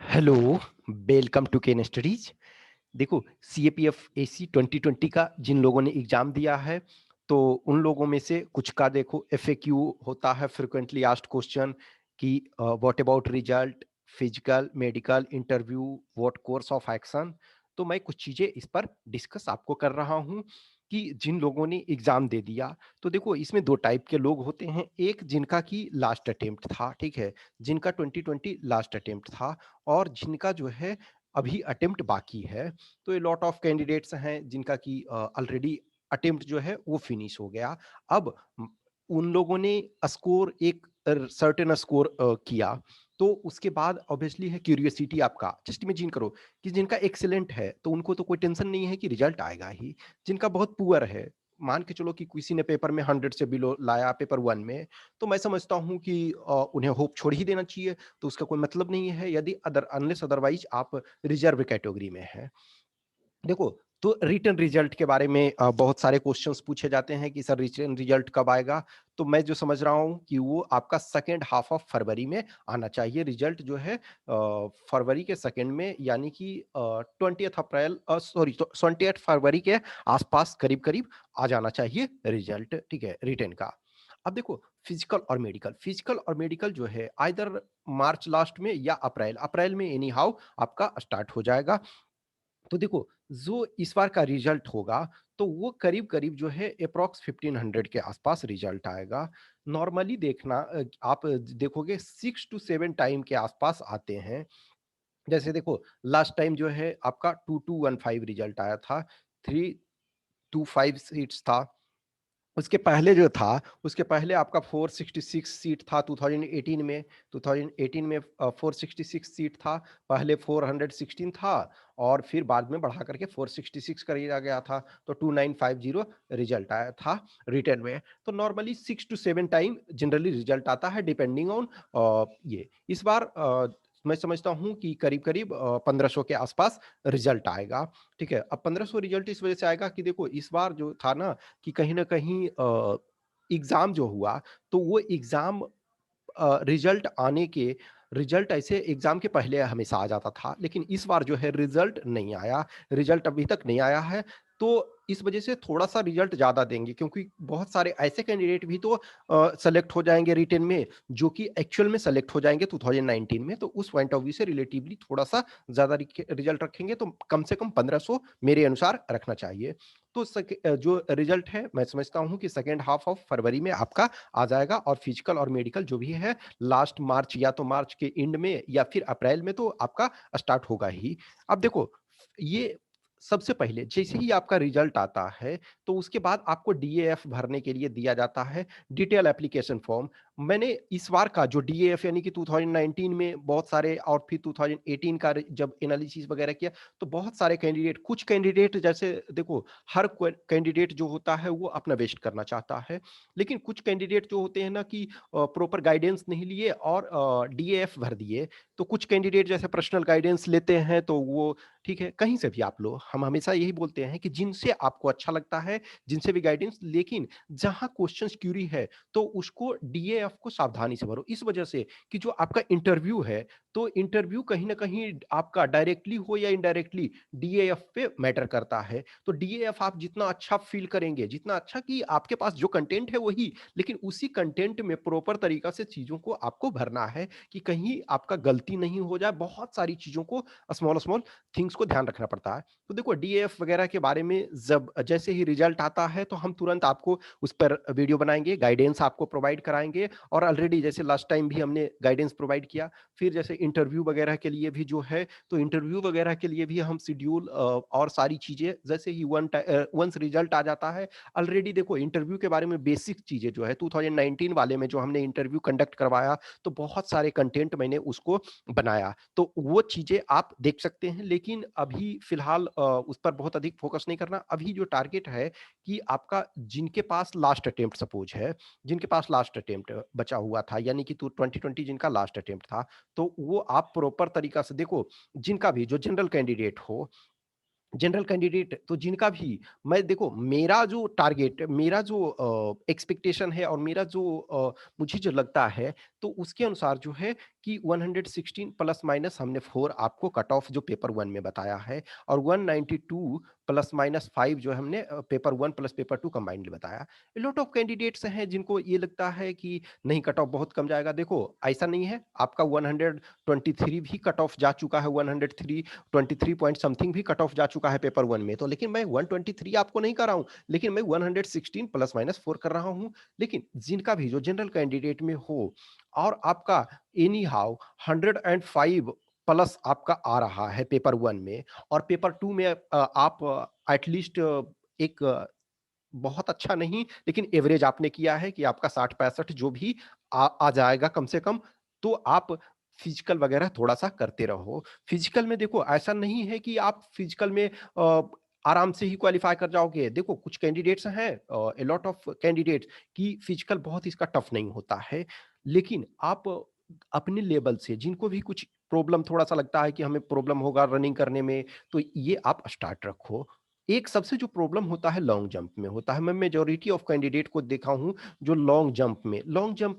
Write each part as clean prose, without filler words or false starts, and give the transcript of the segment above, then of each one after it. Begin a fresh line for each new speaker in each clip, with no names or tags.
Hello, welcome to Ken studies. देखो, CAPF AC 2020 का जिन लोगों ने एग्जाम दिया है, तो उन लोगों में से कुछ का देखो एफएक्यू होता है, फ्रिक्वेंटली आस्क्ड क्वेश्चन कि what about result, physical, medical, interview, what course of action. तो मैं कुछ चीजें इस पर डिस्कस आपको कर रहा हूँ कि जिन लोगों ने एग्जाम दे दिया। तो देखो, इसमें दो टाइप के लोग होते हैं। एक जिनका की लास्ट अटेम्प्ट था, ठीक है, जिनका 2020 लास्ट अटेम्प्ट था, और जिनका जो है अभी अटेम्प्ट बाकी है। तो ये लॉट ऑफ कैंडिडेट्स हैं जिनका कि ऑलरेडी अटेम्प्ट जो है वो फिनिश हो गया। अब उन लोगों ने स्कोर एक सर्टेन स्कोर किया, तो उसके बाद ऑब्वियसली है क्यूरियोसिटी आपका। जस्ट इमेजिन करो कि जिनका एक्सीलेंट है तो उनको तो कोई टेंशन नहीं है कि रिजल्ट आएगा ही। जिनका बहुत पुअर है, मान के चलो कि किसी ने पेपर में 100 से बिलो लाया पेपर वन में, तो मैं समझता हूँ कि उन्हें होप छोड़ ही देना चाहिए। तो उसका कोई मतलब नहीं है यदि अनलेस अदरवाइज आप रिजर्व कैटेगरी में हैं। देखो, तो रिटन रिजल्ट के बारे में बहुत सारे क्वेश्चंस पूछे जाते हैं कि सर रिटन रिजल्ट कब आएगा। तो मैं जो समझ रहा हूँ कि वो आपका सेकेंड हाफ ऑफ फरवरी में आना चाहिए। रिजल्ट जो है फरवरी के सेकेंड में, यानी कि 20 फरवरी के आसपास करीब करीब आ जाना चाहिए रिजल्ट, ठीक है, रिटन का। अब देखो, फिजिकल और मेडिकल जो है आइदर मार्च लास्ट में या अप्रैल अप्रैल में एनी हाउ आपका स्टार्ट हो जाएगा। तो देखो, जो इस बार का रिजल्ट होगा, तो वो करीब-करीब जो है अप्रॉक्स 1500 के आसपास रिजल्ट आएगा। नॉर्मली देखना, आप देखोगे 6 टू 7 टाइम के आसपास आते हैं। जैसे देखो, लास्ट टाइम जो है आपका 2215 रिजल्ट आया था, 325 सीट्स था। उसके पहले जो था, उसके पहले आपका 466 सीट था 2018 में। 2018 में 466 सीट था, पहले 416 था, और फिर बाद में बढ़ा करके 466 कर दिया गया था। तो 2950 रिजल्ट आया था रिटर्न में। तो normally 6 to 7 time generally result आता है, डिपेंडिंग ऑन ये। इस बार मैं समझता हूँ कि करीब-करीब 1500 के आसपास रिजल्ट आएगा, ठीक है। अब 1500 रिजल्ट इस वजह से आएगा कि देखो, इस बार जो था ना कि कहीं न कहीं एग्ज़ाम जो हुआ, तो वो एग्ज़ाम रिजल्ट ऐसे एग्ज़ाम के पहले हमेशा आ जाता था, लेकिन इस बार जो है रिजल्ट नहीं आया, रिजल्ट अभी तक नहीं आया है। तो इस वजह से थोड़ा-सा रिजल्ट ज़्यादा देंगे, क्योंकि बहुत सारे ऐसे कैंडिडेट भी तो सेलेक्ट हो जाएँगे रिटन में, जो कि एक्चुअल में सेलेक्ट हो जाएँगे 2019 में। तो उस पॉइंट ऑफ व्यू से रिलेटिवली थोड़ा-सा ज़्यादा रिजल्ट रखेंगे, तो कम से कम 1500 मेरे अनुसार रखना चाहिए। तो जो रिजल्ट है, मैं समझता हूँ कि सेकंड हाफ ऑफ फरवरी में आपका आ जाएगा, और फिजिकल और मेडिकल जो भी है लास्ट मार्च, या तो मार्च के एंड में या फिर अप्रैल में तो आपका स्टार्ट होगा ही। अब देखो, ये सबसे पहले जैसे ही आपका रिजल्ट आता है, तो उसके बाद आपको डीएएफ भरने के लिए दिया जाता है, डिटेल एप्लीकेशन फॉर्म। मैंने इस बार का जो डीएएफ यानी कि 2019 में बहुत सारे, और फिर 2018 का जब एनालिसिस वगैरह किया, तो बहुत सारे कैंडिडेट, कुछ कैंडिडेट जैसे देखो, हर कैंडिडेट जो होता है वो अपना बेस्ट करना चाहता है, लेकिन कुछ कैंडिडेट जो होते हैं ना कि प्रॉपर गाइडेंस नहीं लिए और डीएएफ भर दिए। तो कुछ कैंडिडेट जैसे पर्सनल गाइडेंस लेते हैं, तो वो ठीक है, कहीं से भी आप लो। हम हमेशा यही बोलते हैं कि जिनसे आपको अच्छा लगता है, जिनसे भी गाइडेंस, लेकिन जहाँ क्वेश्चंस क्यूरी है, तो उसको डीएएफ को सावधानी से भरो। इस वजह से कि जो आपका इंटरव्यू है, तो इंटरव्यू कहीं न कहीं आपका डायरेक्टली हो या इनडायरेक्टली डीएएफ पे मैटर करता है। तो डीएएफ आप जितना अच्छा फ़ील करेंगे, जितना अच्छा कि आपके पास जो कंटेंट है वही, लेकिन उसी कंटेंट में प्रॉपर तरीक़ा से चीज़ों को आपको भरना है कि कहीं आपका गलती नहीं हो जाए। बहुत सारी चीज़ों को, स्मॉल-स्मॉल थिंग्स को ध्यान रखना पड़ता है। तो देखो, डीएएफ वगैरह के बारे में जब जैसे ही रिजल्ट आता है, तो हम तुरंत आपको उस पर वीडियो बनाएँगे, गाइडेंस आपको प्रोवाइड कराएँगे, और ऑलरेडी जैसे लास्ट टाइम भी हमने गाइडेंस प्रोवाइड किया। फिर जैसे इंटरव्यू वगैरह के लिए भी जो है, तो इंटरव्यू वगैरह के लिए भी हम शेड्यूल और सारी चीज़ें जैसे ही वन्स रिजल्ट आ जाता है, ऑलरेडी देखो इंटरव्यू के बारे में बेसिक चीज़ें जो है 2019 वाले में जो हमने इंटरव्यू कंडक्ट करवाया, तो बहुत सारे कंटेंट मैंने उसको बनाया। तो वो चीज़ें आप देख सकते हैं, लेकिन अभी फ़िलहाल उस पर बहुत अधिक फ़ोकस नहीं करना। अभी जो टारगेट है कि आपका जिनके पास लास्ट अटेम्प्ट सपोज़ है, जिनके पास लास्ट अटेम्प्ट बचा हुआ था, यानी कि 2020 जिनका लास्ट अटेम्प्ट था, तो वो आप प्रॉपर तरीक़ा से देखो, जिनका भी जो जनरल कैंडिडेट हो, जनरल कैंडिडेट तो जिनका भी मैं देखो मेरा जो टारगेट मेरा जो एक्सपेक्टेशन है और मेरा जो मुझे जो लगता है तो उसके अनुसार जो है कि 116 प्लस माइनस हमने 4 आपको कट ऑफ जो पेपर 1 में बताया है और 192 प्लस माइनस 5 जो है हमने पेपर 1 प्लस पेपर 2 कंबाइंडली बताया। लॉट ऑफ कैंडिडेट्स हैं जिनको ये लगता है कि नहीं कट ऑफ बहुत कम जाएगा। देखो ऐसा नहीं है, आपका 123 भी कट ऑफ जा चुका है, 103 23 पॉइंट समथिंग भी कट ऑफ जा चुका है पेपर 1 में, तो लेकिन मैं 123 आपको नहीं कर रहा हूं, लेकिन मैं 116 प्लस माइनस 4 कर रहा हूं। लेकिन जिनका भी जो जनरल कैंडिडेट में हो और आपका एनी हाउ 105 प्लस आपका आ रहा है पेपर 1 में और पेपर 2 में आप एटलीस्ट एक बहुत अच्छा नहीं लेकिन एवरेज आपने किया है कि आपका 60-65 जो भी आ जाएगा कम से कम, तो आप फिजिकल वगैरह थोड़ा-सा करते रहो। फिजिकल में देखो ऐसा नहीं है कि आप फिजिकल में आराम से ही क्वालीफाई कर जाओगे। देखो कुछ कैंडिडेट्स हैं अ लॉट ऑफ कैंडिडेट्स कि फिजिकल बहुत इसका टफ नहीं होता है। लेकिन आप अपने लेवल से जिनको भी कुछ प्रॉब्लम थोड़ा-सा लगता है कि हमें प्रॉब्लम होगा रनिंग करने में, तो ये आप स्टार्ट रखो। एक सबसे जो प्रॉब्लम होता है लॉन्ग जंप में होता है। मैं मेजॉरिटी ऑफ कैंडिडेट को देखा हूँ जो लॉन्ग जंप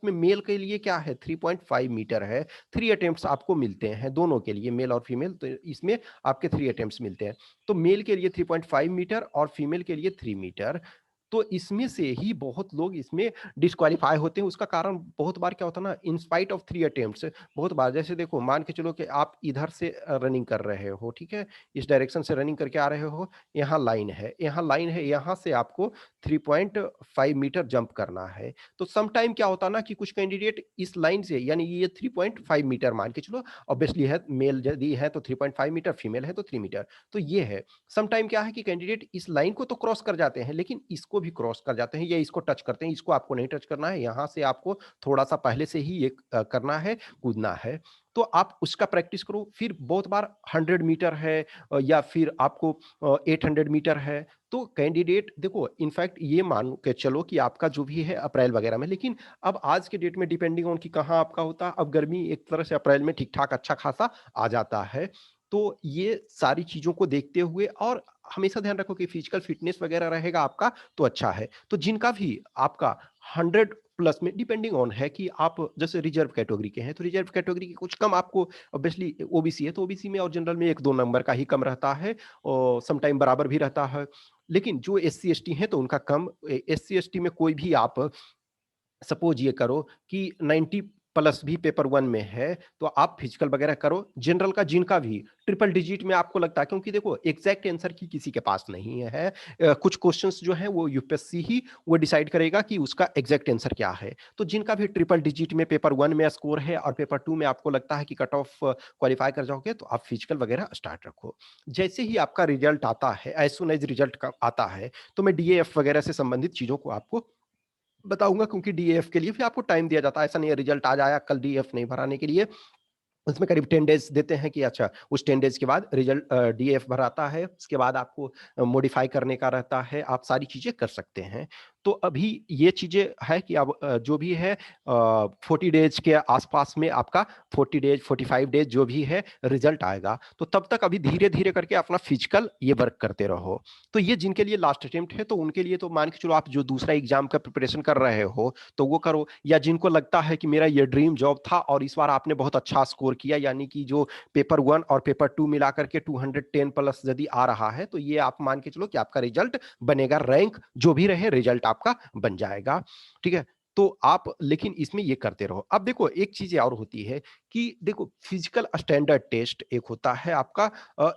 में मेल के लिए क्या है 3.5 मीटर है। 3 अटेम्प्ट्स आपको मिलते हैं दोनों के लिए मेल और फीमेल, तो इसमें आपके 3 अटेम्प्ट्स मिलते हैं। तो मेल के लिए 3.5 मीटर और फीमेल के लिए 3 मीटर। तो इसमें से ही बहुत लोग इसमें डिस्क्वालीफाई होते हैं। उसका कारण बहुत बार क्या होता है ना, इन स्पाइट ऑफ 3 अटेम्प्ट्स बहुत बार जैसे देखो मान के चलो कि आप इधर से रनिंग कर रहे हो, ठीक है? इस डायरेक्शन से रनिंग करके आ रहे हो, यहाँ लाइन है, यहाँ से आपको 3.5 मीटर जंप करना है। तो सम टाइम क्या होता है ना कि कुछ कैंडिडेट इस लाइन से यानी ये 3.5 मीटर मान के चलो, ऑब्वियसली है मेल यदि है तो 3.5 मीटर, फीमेल है तो 3 मीटर। तो ये है, सम टाइम क्या है कि कैंडिडेट इस लाइन को तो क्रॉस कर जाते हैं, लेकिन इसको भी क्रॉस कर जाते हैं या इसको टच करते हैं, इसको आपको नहीं टच करना है, यहाँ से आपको थोड़ा-सा पहले से ही ये करना है, कूदना है। तो आप उसका प्रैक्टिस करो, फिर बहुत बार 100 मीटर है या फिर आपको 800 मीटर है, तो कैंडिडेट देखो इनफैक्ट ये मान के चलो कि आपका जो भी है अप्रैल वगैरह में, लेकिन अब आज के डेट में डिपेंडिंग ऑन कि कहाँ आपका होता है, अब गर्मी एक तरह से अप्रैल में ठीक-ठाक अच्छा खासा आ जाता है। तो ये सारी चीज़ों को देखते हुए और हमेशा ध्यान रखो कि फिजिकल फिटनेस वगैरह रहेगा आपका तो अच्छा है। तो जिनका भी आपका 100 प्लस में डिपेंडिंग ऑन है कि आप जैसे रिजर्व कैटेगरी के हैं, तो रिजर्व कैटेगरी के कुछ कम आपको ऑब्वियसली ओबीसी है, तो ओबीसी में और जनरल में 1-2 नंबर का ही कम रहता है और सम टाइम बराबर भी रहता है। लेकिन जो एससी, एसटी हैं तो उनका कम एससी, एसटी में कोई भी आप सपोज ये करो कि 90 प्लस भी पेपर 1 में है, तो आप फिजिकल वगैरह करो। जनरल का जिनका भी ट्रिपल डिजिट में आपको लगता है क्योंकि देखो एग्ज़ैक्ट आंसर की किसी के पास नहीं है। कुछ क्वेश्चंस जो हैं वो यूपीएससी ही वो डिसाइड करेगा कि उसका एग्ज़ैक्ट आंसर क्या है। तो जिनका भी ट्रिपल डिजिट में पेपर 1 में स्कोर है और पेपर 2 में आपको लगता है कि कट ऑफ क्वालीफाई कर जाओगे, तो आप फिजिकल वगैरह स्टार्ट रखो। जैसे ही आपका रिजल्ट आता है, एज़ सून एज़ रिजल्ट का आता है, तो मैं डीएएफ वगैरह से संबंधित चीज़ों को आपको बताऊँगा क्योंकि डीएएफ के लिए भी आपको टाइम दिया जाता है। ऐसा नहीं है रिजल्ट आज आया, कल डीएएफ नहीं भराने के लिए। उसमें करीब 10 डेज़ देते हैं कि अच्छा उस 10 डेज़ के बाद रिजल्ट डीएफ भराता है, उसके बाद आपको मॉडिफ़ाई करने का रहता है, आप सारी चीज़ें कर सकते हैं। तो अभी ये चीज़ें है कि अब जो भी है 40 डेज़ के आस-पास में आपका 40 डेज़, 45 डेज़ जो भी है रिजल्ट आएगा। तो तब तक अभी धीरे-धीरे करके अपना फिजिकल ये वर्क करते रहो। तो ये जिनके लिए लास्ट अटेम्प्ट है तो उनके लिए तो मान के चलो आप जो दूसरा एग्ज़ाम का प्रिपरेशन कर रहे हो, तो वो करो या जिनको लगता है कि मेरा ये ड्रीम जॉब था और इस बार आपने बहुत अच्छा स्कोर किया यानी कि जो पेपर 1 और पेपर 2 मिला करके 210 प्लस यदि आ रहा है, तो ये आप मान के चलो कि आपका रिजल्ट बनेगा, रैंक जो भी रहे रिजल्ट आपका बन जाएगा, ठीक है? तो आप लेकिन इसमें ये करते रहो। अब देखो एक चीज़ और होती है कि देखो फिजिकल स्टैंडर्ड टेस्ट एक होता है आपका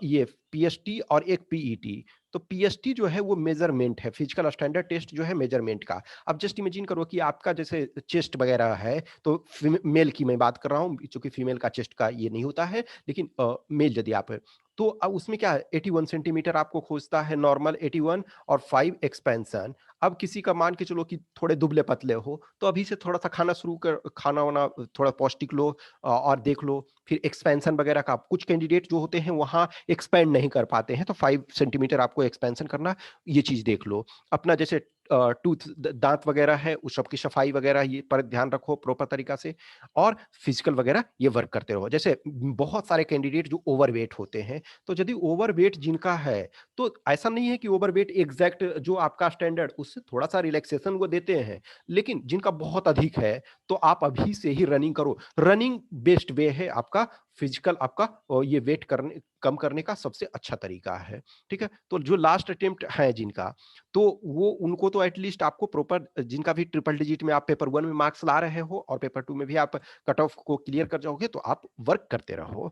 ये पीएसटी और एक पीईटी। तो पीएसटी जो है वो मेज़रमेंट है, फिजिकल स्टैंडर्ड टेस्ट जो है मेज़रमेंट का। अब जस्ट इमेजिन करो कि आपका जैसे चेस्ट वगैरह है, तो मेल की मैं बात कर रहा हूँ, चूँकि फीमेल का चेस्ट का ये नहीं होता है, लेकिन मेल यदि आप है, तो उसमें क्या है 81 सेंटीमीटर आपको खोजता है नॉर्मल 81 और 5 एक्सपेंशन। अब किसी का मान के चलो कि थोड़े दुबले-पतले हो, तो अभी से थोड़ा-सा खाना-वाना थोड़ा पौष्टिक लो और देख लो। फिर एक्सपेंशन वगैरह का कुछ कैंडिडेट जो होते हैं वहाँ एक्सपैंड नहीं कर पाते हैं, तो 5 सेंटीमीटर आपको एक्सपेंशन करना, ये चीज़ देख लो। अपना जैसे टूथ दांत वगैरह है उस सब की सफाई वगैरह ये पर ध्यान रखो प्रॉपर तरीका से, और फिजिकल वगैरह ये वर्क करते रहो। जैसे बहुत सारे कैंडिडेट जो ओवरवेट होते हैं, तो यदि ओवरवेट जिनका है, तो ऐसा नहीं है कि ओवरवेट एग्जैक्ट जो आपका स्टैंडर्ड उससे थोड़ा सा रिलैक्सेशन वो देते हैं, लेकिन जिनका बहुत अधिक है, तो आप अभी से ही रनिंग करो। रनिंग बेस्ट वे है आपका फिजिकल, आपका ये वेट करने कम करने का सबसे अच्छा तरीका है। ठीक है, तो जो लास्ट अटेम्प्ट है जिनका, तो वो उनको तो एटलीस्ट आपको प्रॉपर, जिनका भी ट्रिपल डिजिट में आप पेपर वन में मार्क्स ला रहे हो और पेपर टू में भी आप कट ऑफ को क्लियर कर जाओगे, तो आप वर्क करते रहो।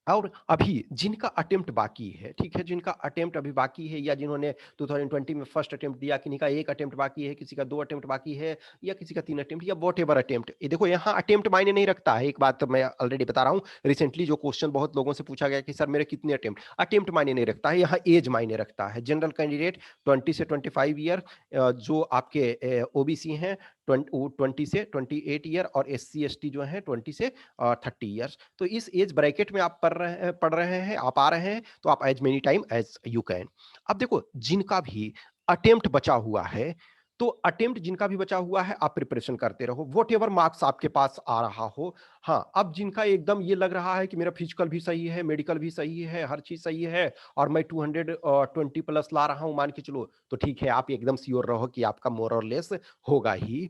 और अभी जिनका अटेम्प्ट बाकी है, ठीक है, जिनका अटेम्प्ट अभी बाकी है, या जिन्होंने 2020 में फर्स्ट अटेम्प्ट दिया, किन्हीं का एक अटेम्प्ट बाकी है, किसी का दो अटेम्प्ट बाकी है, या किसी का तीन अटेम्प्ट, या वॉट एवर अटेम्प्ट, ये देखो यहाँ अटेम्प्ट मायने नहीं रखता है। एक बात तो मैं ऑलरेडी बता रहा हूँ, रिसेंटली जो क्वेश्चन बहुत लोगों से पूछा गया कि सर मेरे कितने अटेम्प्ट, अटेम्प्ट मायने नहीं रखता है, यहाँ एज मायने रखता है। जनरल कैंडिडेट 20 से 25 ईयर, जो आपके ओबीसी हैं 20 से 28 ईयर, और SC ST जो है 20 से 30 ईयर्स। तो इस एज ब्रैकेट में आप पढ़ रहे हैं, आप आ रहे हैं, तो आप as many time as you can. अब देखो जिनका भी अटेम्प्ट बचा हुआ है, तो अटेम्प्ट जिनका भी बचा हुआ है, आप प्रिपरेशन करते रहो, वॉट एवर मार्क्स आपके पास आ रहा हो। हाँ, अब जिनका एकदम ये लग रहा है कि मेरा फिजिकल भी सही है, मेडिकल भी सही है, हर चीज सही है, और मैं 220 प्लस ला रहा हूं मान के चलो, तो ठीक है, आप एकदम श्योर रहो कि आपका मोर और लेस होगा ही।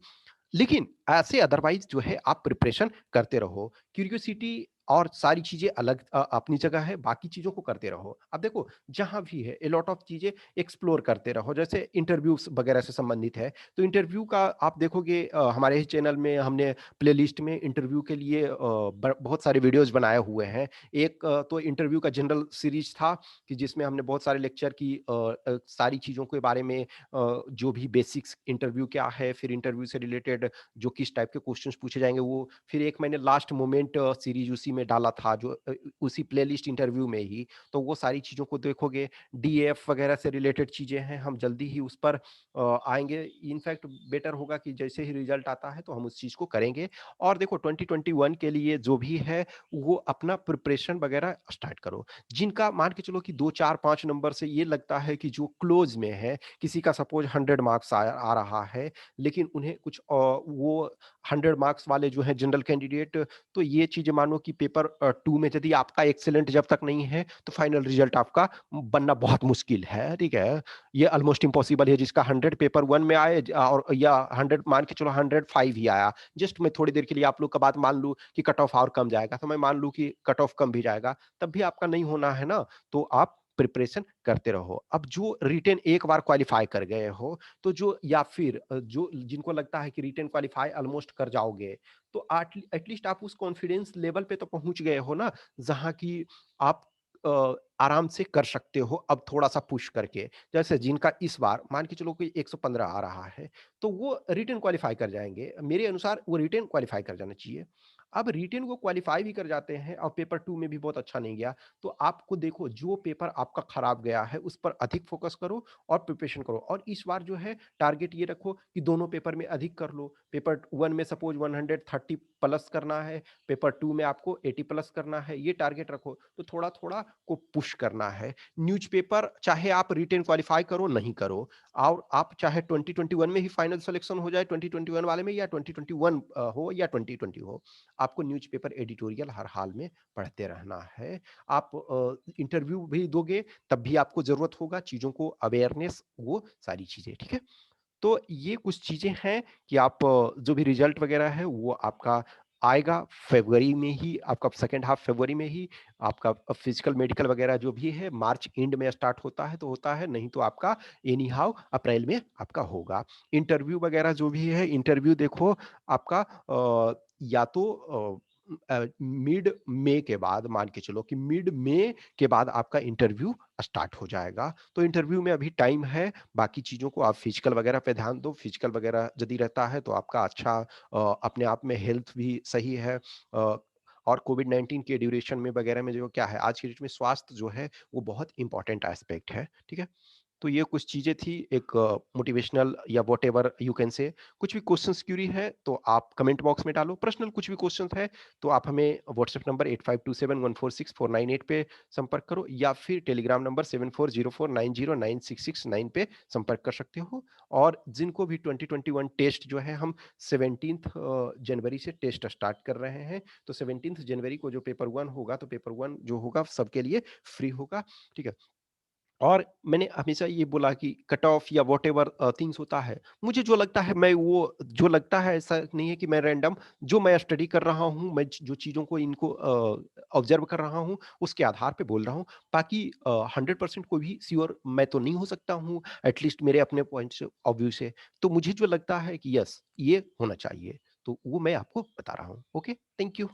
लेकिन ऐसे अदरवाइज जो है आप प्रिपरेशन करते रहो, क्यूरियोसिटी और सारी चीजें अलग अपनी जगह है, बाकी चीजों को करते रहो। अब देखो जहां भी है, ए लॉट ऑफ चीजें एक्सप्लोर करते रहो। जैसे इंटरव्यूज वगैरह से संबंधित है, तो इंटरव्यू का आप देखोगे, हमारे ही चैनल में हमने प्लेलिस्ट में इंटरव्यू के लिए बहुत सारे वीडियोज बनाए हुए हैं। एक तो इंटरव्यू का जनरल सीरीज था, कि जिसमें हमने बहुत सारे लेक्चर की सारी चीजों के बारे में, जो भी बेसिक्स इंटरव्यू क्या है, फिर इंटरव्यू से रिलेटेड जो किस टाइप के क्वेश्चंस पूछे जाएंगे वो, फिर एक मैंने लास्ट मोमेंट सीरीज उसी में डाला था, जो उसी प्लेलिस्ट इंटरव्यू में ही, तो वो सारी चीज़ों को देखोगे। डीएफ वगैरह से रिलेटेड चीज़ें हैं, हम जल्दी ही उस पर आएंगे। इनफैक्ट बेटर होगा कि जैसे ही रिजल्ट आता है तो हम उस चीज़ को करेंगे। और देखो 2021 के लिए जो भी है, वो अपना प्रिपरेशन वगैरह स्टार्ट करो। जिनका मान के चलो कि 2 4 5 नंबर से ये लगता है कि जो क्लोज में है, किसी का सपोज 100 मार्क्स आ रहा है, लेकिन उन्हें कुछ वो 100 मार्क्स वाले जो है जनरल कैंडिडेट, तो ये चीजें मानो कि पेपर टू में यदि आपका एक्सेलेंट जब तक नहीं है, तो फाइनल रिजल्ट आपका बनना बहुत मुश्किल है। ठीक है, ये ऑलमोस्ट इम्पॉसिबल है। जिसका 100 पेपर वन में आए, और या 100 मान के चलो 105 ही आया, जस्ट मैं थोड़ी देर के लिए आप लोग का बात मान लूं कि कट ऑफ और कम जाएगा, तो मैं मान लूं कि कट ऑफ कम भी जाएगा, तब भी आपका नहीं होना है ना। तो आप प्रिपरेशन करते रहो। अब जो रिटेन एक बार क्वालिफाई कर गए हो, तो जो, या फिर जो जिनको लगता है कि रिटेन क्वालिफाई ऑलमोस्ट कर जाओगे, तो एटलीस्ट आप उस कॉन्फिडेंस लेवल पे तो पहुंच गए हो ना, जहां की आप आराम से कर सकते हो, अब थोड़ा सा पुश करके। जैसे जिनका इस बार मान के चलो कि 115 आ रहा है, तो वो रिटेन क्वालिफाई कर जाएंगे, मेरे अनुसार वो रिटेन क्वालिफाई कर जाना चाहिए। अब रिटेन को क्वालिफाई भी कर जाते हैं और पेपर टू में भी बहुत अच्छा नहीं गया, तो आपको देखो जो पेपर आपका खराब गया है उस पर अधिक फोकस करो और प्रिपरेशन करो। और इस बार जो है टारगेट ये रखो कि दोनों पेपर में अधिक कर लो। पेपर वन में सपोज 130 प्लस करना है, पेपर टू में आपको 80 प्लस करना है, ये टारगेट रखो, तो थोड़ा थोड़ा को पुश करना है। न्यूज़पेपर चाहे आप रिटेन क्वालिफाई करो नहीं करो, और आप चाहे 2021 में ही फाइनल सिलेक्शन हो जाए, 2021 वाले में, या 2021 हो या 2020 हो, आपको न्यूज़पेपर एडिटोरियल हर हाल में पढ़ते रहना है। आप इंटरव्यू भी दोगे, तब भी आपको जरूरत होगा चीजों को अवेयरनेस, वो सारी चीजें, ठीक है। तो ये कुछ चीजें हैं कि आप जो भी रिजल्ट वगैरह है वो आपका आएगा फरवरी में ही, आपका सेकेंड हाफ फरवरी में ही। आपका फिजिकल मेडिकल वगैरह जो भी है मार्च एंड में स्टार्ट होता है तो होता है, नहीं तो आपका एनी हाउ अप्रैल में आपका होगा। इंटरव्यू वगैरह जो भी है, इंटरव्यू देखो आपका या तो मिड मई के बाद, मान के चलो कि मिड मई के बाद आपका इंटरव्यू स्टार्ट हो जाएगा। तो इंटरव्यू में अभी टाइम है, बाकी चीज़ों को आप फिजिकल वगैरह पे ध्यान दो। फिजिकल वगैरह यदि रहता है तो आपका अच्छा अपने आप में हेल्थ भी सही है। और कोविड-19 के ड्यूरेशन में वगैरह में जो क्या है, आज की डेट में स्वास्थ्य जो है वो बहुत इंपॉर्टेंट एस्पेक्ट है, ठीक है? तो ये कुछ चीज़ें थी एक मोटिवेशनल या व्हाटएवर यू कैन से। कुछ भी क्वेश्चंस क्यूरी है तो आप कमेंट बॉक्स में डालो। पर्सनल कुछ भी क्वेश्चंस है तो आप हमें व्हाट्सएप नंबर 8527146498 पे संपर्क करो या फिर टेलीग्राम नंबर 7404909669 पे संपर्क कर सकते हो। और जिनको भी 2021 टेस्ट जो है हम 17th जनवरी से टेस्ट स्टार्ट कर रहे हैं। तो 17th जनवरी को जो पेपर 1 होगा तो पेपर 1 जो होगा सबके लिए फ्री होगा, ठीक है? और मैंने हमेशा ये बोला कि कट ऑफ या व्हाटएवर थिंग्स होता है, मुझे जो लगता है मैं वो जो लगता है ऐसा नहीं है कि मैं रैंडम जो मैं स्टडी कर रहा हूँ, मैं जो चीज़ों को इनको ऑब्ज़र्व कर रहा हूँ, उसके आधार पे बोल रहा हूँ। बाकी 100% कोई भी श्योर मैं तो नहीं हो सकता हूँ, एट लीस्ट मेरे अपने पॉइंट्स ऑफ व्यू से। तो मुझे जो लगता है कि यस, ये होना चाहिए, तो वो मैं आपको बता रहा हूँ। Okay, thank you.